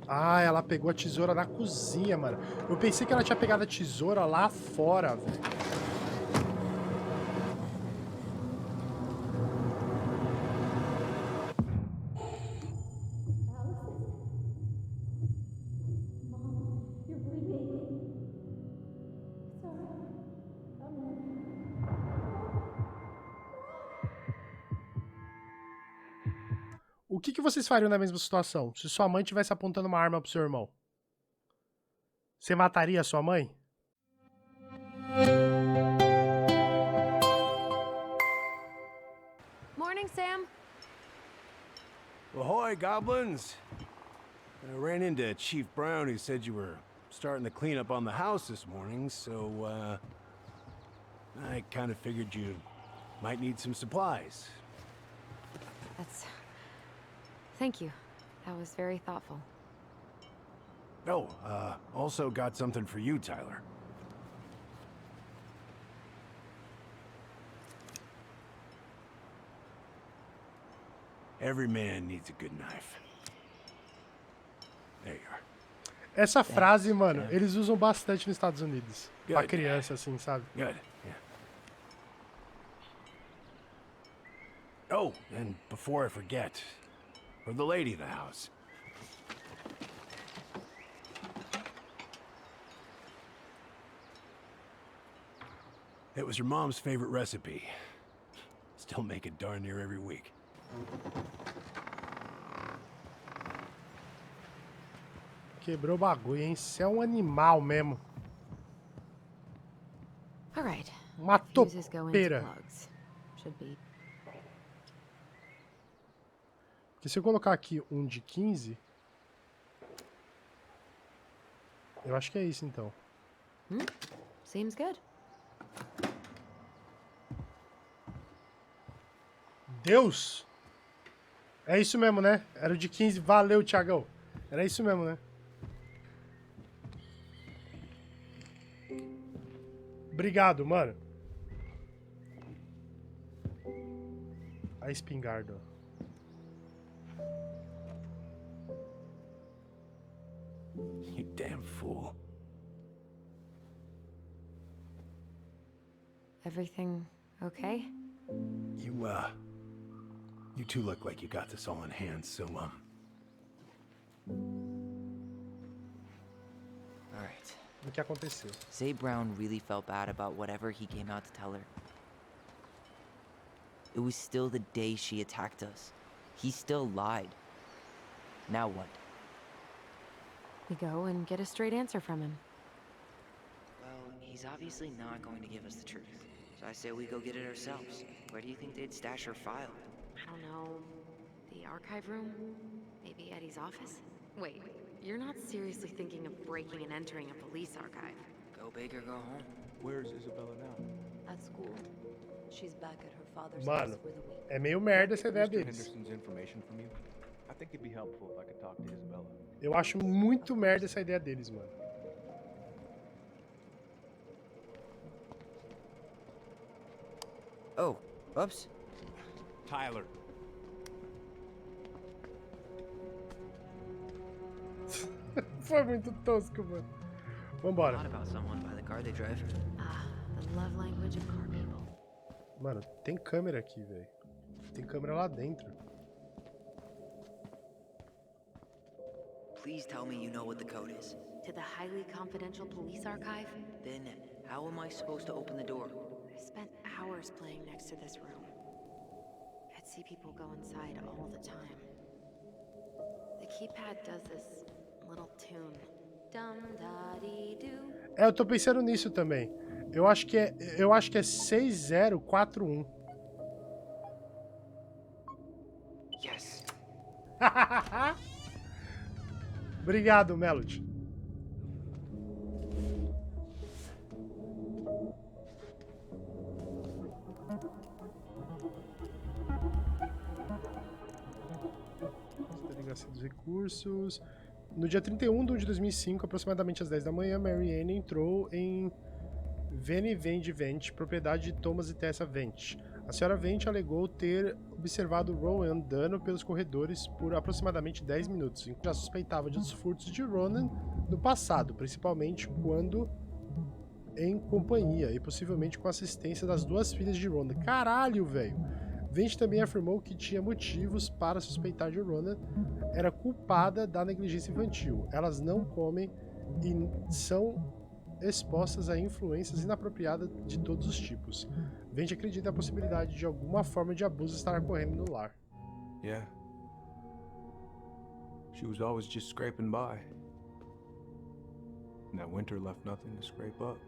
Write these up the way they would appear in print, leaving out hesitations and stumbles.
Ah, ela pegou a tesoura na cozinha, mano. Eu pensei que ela tinha pegado a tesoura lá fora, velho. O que vocês fariam na mesma situação? Se sua mãe estivesse apontando uma arma pro seu irmão? Você mataria a sua mãe? Morning, Sam. Ahoy, goblins! I ran into Chief Brown, who said you were starting the cleanup on the house this morning, so, I kind of figured you might need some supplies. Thank you. That was very thoughtful. Oh, also got something for you, Tyler. Every man needs a good knife. There you are. Essa frase, mano, eles usam bastante nos Estados Unidos. Pra Good. criança, assim, sabe? Good, yeah. Oh, and before I forget, for the lady of the house. It was your mom's favorite recipe. Still make it darn near every week. Quebrou o bagulho, hein? Você é um animal mesmo. All right. Uma Fuses go into topeira. plugs. Should be. Porque se eu colocar aqui um de 15... Eu acho que é isso, então. Seems good. Deus! É isso mesmo, né? Era o de 15. Valeu, Thiagão. Era isso mesmo, né? Obrigado, mano. A espingarda, ó. You damn fool. Everything okay? You two look like you got this all in hand, so, All right. O que aconteceu? Say Brown really felt bad about whatever he came out to tell her. It was still the day she attacked us. He still lied. Now what? We go and get a straight answer from him. Well, he's obviously not going to give us the truth. So I say we go get it ourselves. Where do you think they'd stash her file? I don't know. The archive room? Maybe Eddie's office? Wait, you're not seriously thinking of breaking and entering a police archive? Go big or go home. Where's Isabella now? At school. She's back at her father's Mano, house for the week. é meio merda essa ideia Mr. deles. Henderson's information from you? I think it'd be helpful if I could talk to Isabella. Eu acho muito merda essa ideia deles, mano. Oh, oops. Tyler. Foi muito tosco, mano. Vambora. Thought about someone by the car they drive. Ah, the love language of car people. Mano, tem câmera aqui, velho. Tem câmera lá dentro. Please tell me you know what the code is. To the highly confidential police archive? Then, how am I supposed to open the door? I spent hours playing next to this room. I'd see people go inside all the time. The keypad does this little tune. Dum-da-dee-doo. É, eu tô pensando nisso também. Eu acho que é 6041. Yes. Obrigado, Melody. Delegacia dos recursos. No dia 31 de 2005, aproximadamente às 10 da manhã, Mary Ann entrou em Vent, propriedade de Thomas e Tessa Vent. A senhora Vente alegou ter observado Rowan andando pelos corredores por aproximadamente 10 minutos, enquanto já suspeitava de outros furtos de Ronan no passado, principalmente quando em companhia e possivelmente com a assistência das duas filhas de Ronan. Caralho, velho! Vente também afirmou que tinha motivos para suspeitar de Ronan era culpada da negligência infantil. Elas não comem e são expostas a influências inapropriadas de todos os tipos. Vente acredita na possibilidade de alguma forma de abuso estar ocorrendo no lar. Yeah. She was always just scraping by. And that winter left nothing to scrape up.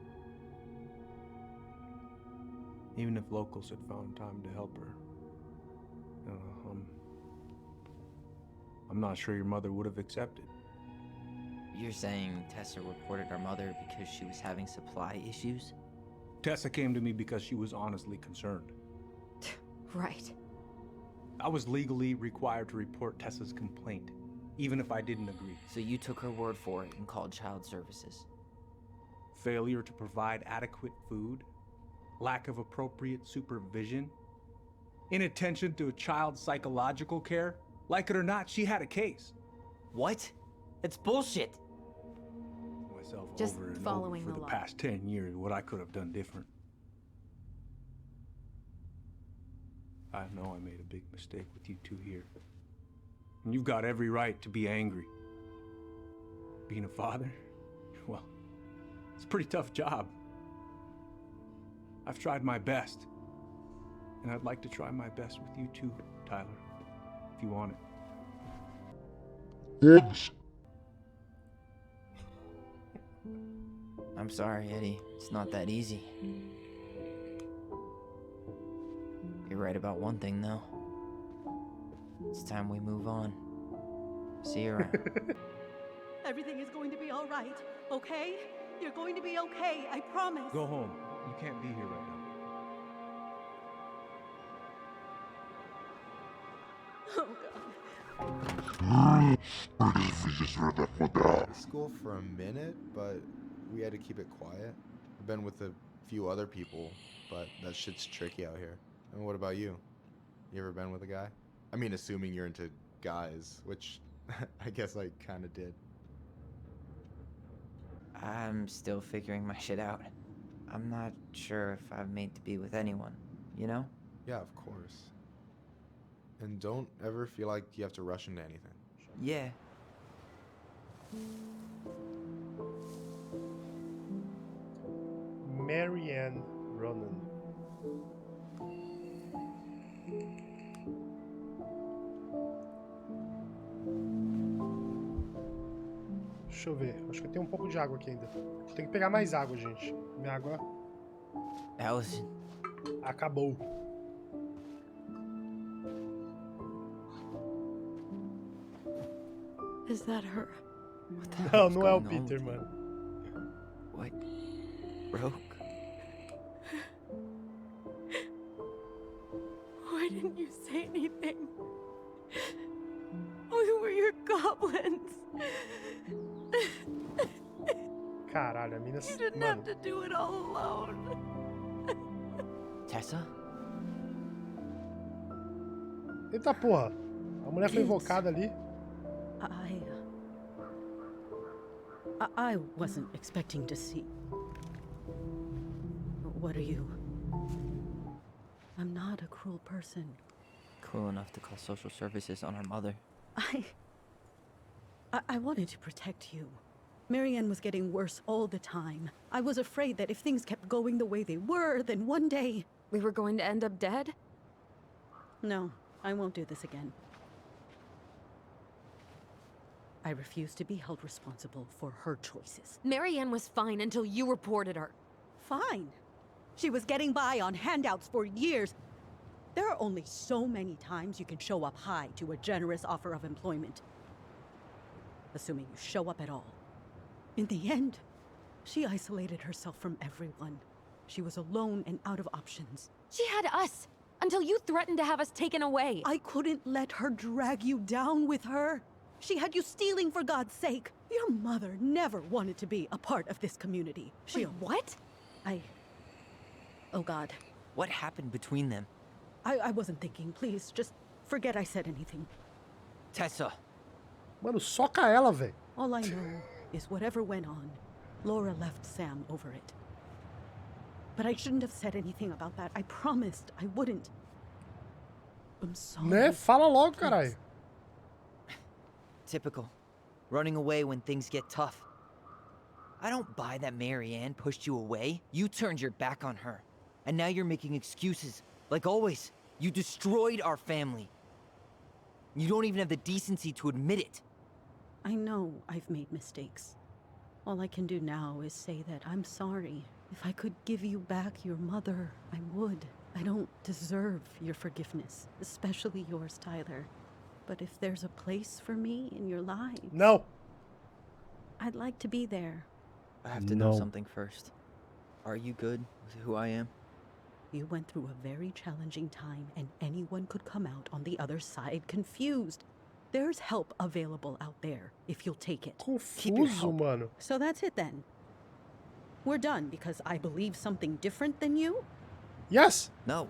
Even if locals had found time to help her. I'm not sure your mother would have accepted. You're saying Tessa reported our mother because she was having supply issues? Tessa came to me because she was honestly concerned. Right. I was legally required to report Tessa's complaint, even if I didn't agree. So you took her word for it and called child services? Failure to provide adequate food, lack of appropriate supervision, inattention to a child's psychological care. Like it or not, she had a case. What? That's bullshit! Myself Just over and following over for the the law. past 10 years, what I could have done different. I know I made a big mistake with you two here. And you've got every right to be angry. Being a father? Well, it's a pretty tough job. I've tried my best. And I'd like to try my best with you too, Tyler. If you want it. I'm sorry, Eddie. It's not that easy. You're right about one thing, though. It's time we move on. See you around. Everything is going to be all right, okay? You're going to be okay, I promise. Go home. You can't be here right now. Oh, God. School for a minute, but we had to keep it quiet. I've been with a few other people, but that shit's tricky out here. And what about you? You ever been with a guy? I mean, assuming you're into guys, which I guess I kind of did. I'm still figuring my shit out. I'm not sure if I'm made to be with anyone, you know? Yeah, of course. And don't ever feel like you have to rush into anything. Yeah. Marianne Ronan. Deixa eu ver. Acho que tem um pouco de água aqui ainda. Tem que pegar mais água, gente. Minha água Allison. acabou. Is that her? What the Não, hell's não é o going on Peter, with you? mano. What? Broke? Why didn't you say anything? We were your goblins. Caralho, a mina... You didn't Mano, have to do it all alone. Tessa? eita porra. A mulher foi invocada ali. I wasn't expecting to see. What are you? I'm not a cruel person. Cool enough to call social services on our mother. I wanted to protect you. Marianne was getting worse all the time. I was afraid that if things kept going the way they were, then one day... We were going to end up dead? No, I won't do this again. I refuse to be held responsible for her choices. Marianne was fine until you reported her. Fine. She was getting by on handouts for years. There are only so many times you can show up high to a generous offer of employment. Assuming you show up at all. In the end, she isolated herself from everyone. She was alone and out of options. She had us until you threatened to have us taken away. I couldn't let her drag you down with her. She had you stealing for God's sake. Your mother never wanted to be a part of this community. Wait, what? Oh God. What happened between them? I wasn't thinking. Please, just forget I said anything. Tessa. Mano, soca ela, velho. All I know is whatever went on, Laura left Sam over it. But I shouldn't have said anything about that. I promised I wouldn't. I'm sorry. Né? Fala logo, caralho. Typical. Running away when things get tough. I don't buy that Marianne pushed you away. You turned your back on her. And now you're making excuses. Like always. You destroyed our family. You don't even have the decency to admit it. I know I've made mistakes. All I can do now is say that I'm sorry. If I could give you back your mother, I would. I don't deserve your forgiveness, especially yours, Tyler. But if there's a place for me in your life... No. I'd like to be there. I have to know something first. Are you good with who I am? You went through a very challenging time, and anyone could come out on the other side confused. There's help available out there, if you'll take it. Confuso, mano. So that's it then. We're done because I believe something different than you? Yes. No.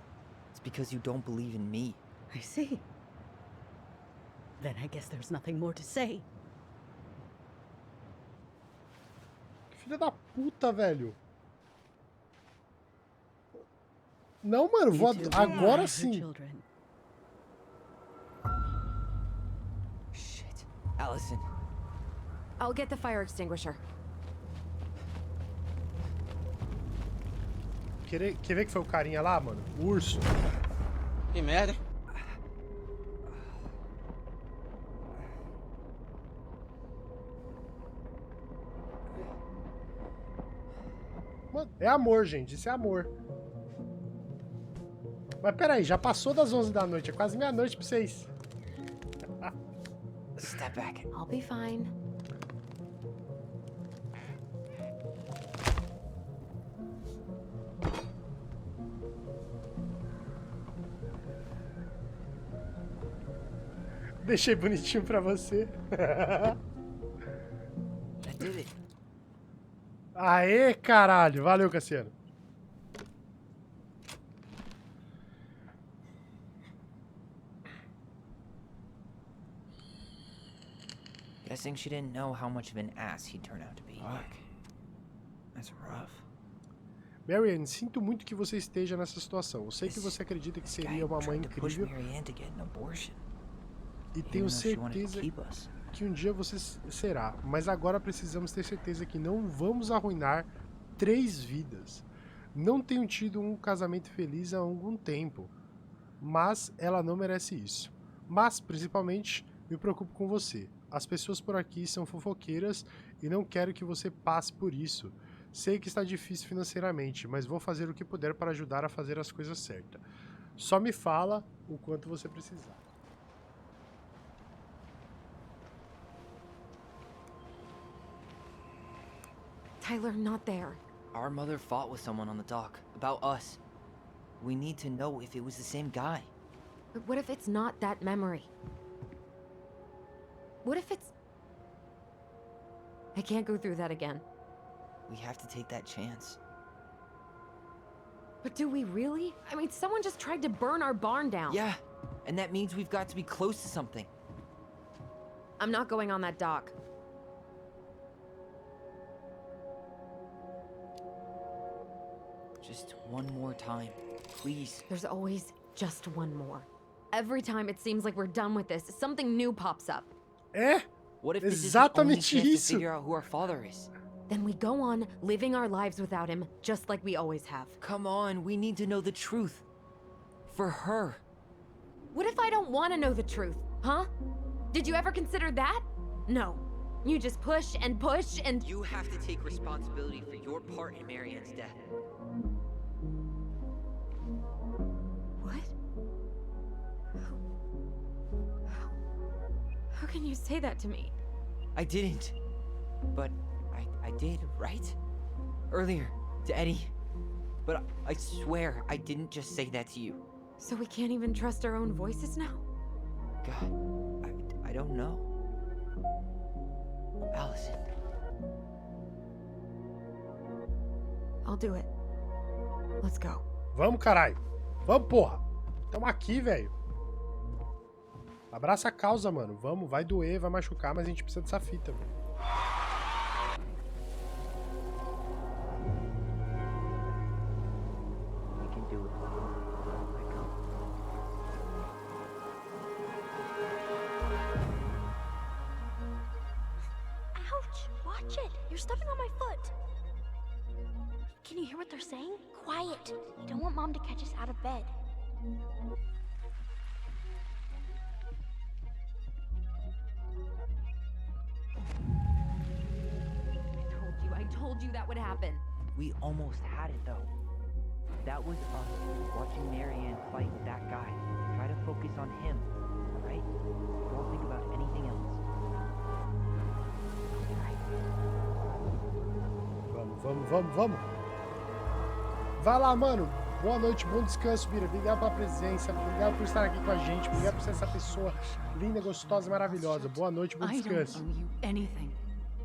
It's because you don't believe in me. I see. Then I guess there's nothing more to say. Filha da puta, velho. Não, mano, vou agora sim. Shit. Allison. I'll get the fire extinguisher. Quer ver que foi o carinha lá, mano? O urso. Que merda. Mano, é amor, gente. Isso é amor. Mas peraí, já passou das 11 da noite. É quase meia-noite pra vocês. Step back. I'll be fine. Deixei bonitinho pra você. I did it. Aê, caralho. Valeu, Cassiano. Guessing she didn't know how much of an ass he'd turn out to be. Fuck. That's rough. Marianne, sinto muito que você esteja nessa situação. Eu sei que você acredita que seria uma mãe incrível. E tenho certeza que um dia você será. Mas agora precisamos ter certeza que não vamos arruinar 3 vidas. Não tenho tido um casamento feliz há algum tempo. Mas ela não merece isso. Mas, principalmente, me preocupo com você. As pessoas por aqui são fofoqueiras e não quero que você passe por isso. Sei que está difícil financeiramente, mas vou fazer o que puder para ajudar a fazer as coisas certas. Só me fala o quanto você precisar. Tyler, not there. Our mother fought with someone on the dock about us. We need to know if it was the same guy. But what if it's not that memory? What if it's... I can't go through that again. We have to take that chance. But do we really? I mean, someone just tried to burn our barn down. Yeah, and that means we've got to be close to something. I'm not going on that dock. Just one more time, please. There's always just one more. Every time it seems like we're done with this, something new pops up. É? What if this is the only Exatamente chance to isso. figure out who our father is? Then we go on living our lives without him, just like we always have. Come on, we need to know the truth. For her. What if I don't want to know the truth, huh? Did you ever consider that? No. You just push and push and... You have to take responsibility for your part in Marianne's death. What? How can you say that to me? I didn't. But I did, right? Earlier, to Eddie. But I swear I didn't just say that to you. So we can't even trust our own voices now? God, I don't know. Allison. I'll do it. Let's go. Vamos, caralho. Vamos, porra. Tamo aqui, velho. Abraça a causa, mano. Vamos, vai doer, vai machucar, mas a gente precisa dessa fita, velho. Ouch! Watch it! You're stepping on my foot! Can you hear what they're saying? Quiet! We don't want Mom to catch us out of bed. I told you that would happen. We almost had it though. That was us watching Marianne fight with that guy. Try to focus on him, alright? Don't think about anything else. Vamos. Vai lá, mano. Boa noite, bom descanso, Bira. Obrigado pela presença, obrigado por estar aqui com a gente, obrigado por ser essa pessoa linda, gostosa e maravilhosa. Boa noite, bom descanso. I don't owe you anything.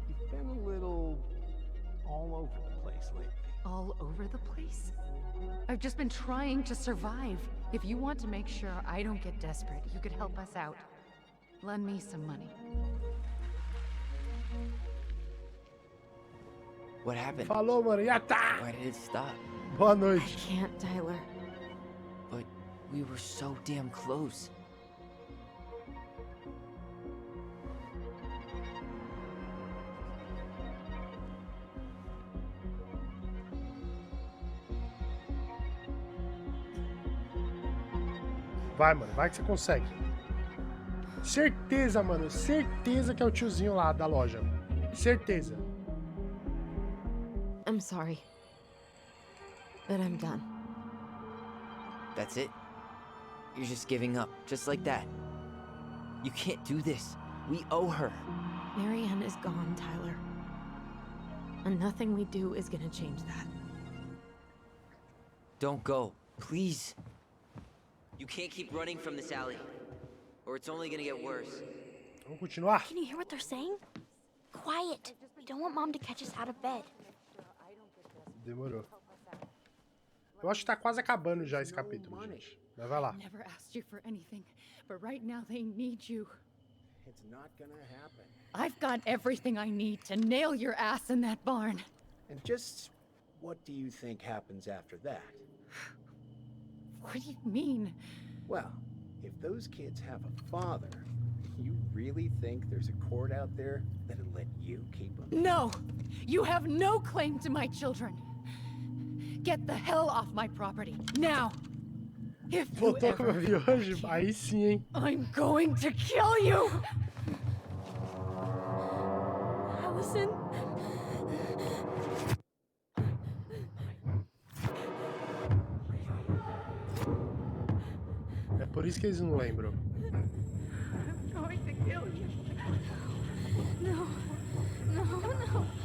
You've been a little all over the place lately. All over the place? I've just been trying to survive. If you want to make sure I don't get desperate, you could help us out. Lend me some money. What happened? Falou, mano. Yata! Why did it stop? Boa I noite. can't, Tyler. But we were so damn close. Vai, mano. Vai que você consegue. Certeza, mano. Certeza que é o tiozinho lá da loja. Certeza. I'm sorry. But I'm done. That's it? You're just giving up, just like that. You can't do this. We owe her. Marianne is gone, Tyler. And nothing we do is gonna change that. Don't go, please. You can't keep running from this alley, or it's only gonna get worse. Vamos continuar? Can you hear what they're saying? Quiet! We don't want Mom to catch us out of bed. Demorou. Eu acho que tá quase acabando já esse capítulo, gente. Mas vai lá. Never asked you for anything, but right now they need you. It's not gonna happen. I've got everything I need to nail your ass in that barn. And just what do you think happens after that? What do you mean? Well, if those kids have a father, you really think there's a court out there that'll let you keep them? No! You have no claim to my children. Get the hell off my property, now! If you Voltou como eu vi hoje? Aí sim, hein? I'm going to kill you! Allison? É por isso que eles não lembram. I'm going to kill you. No, no, no.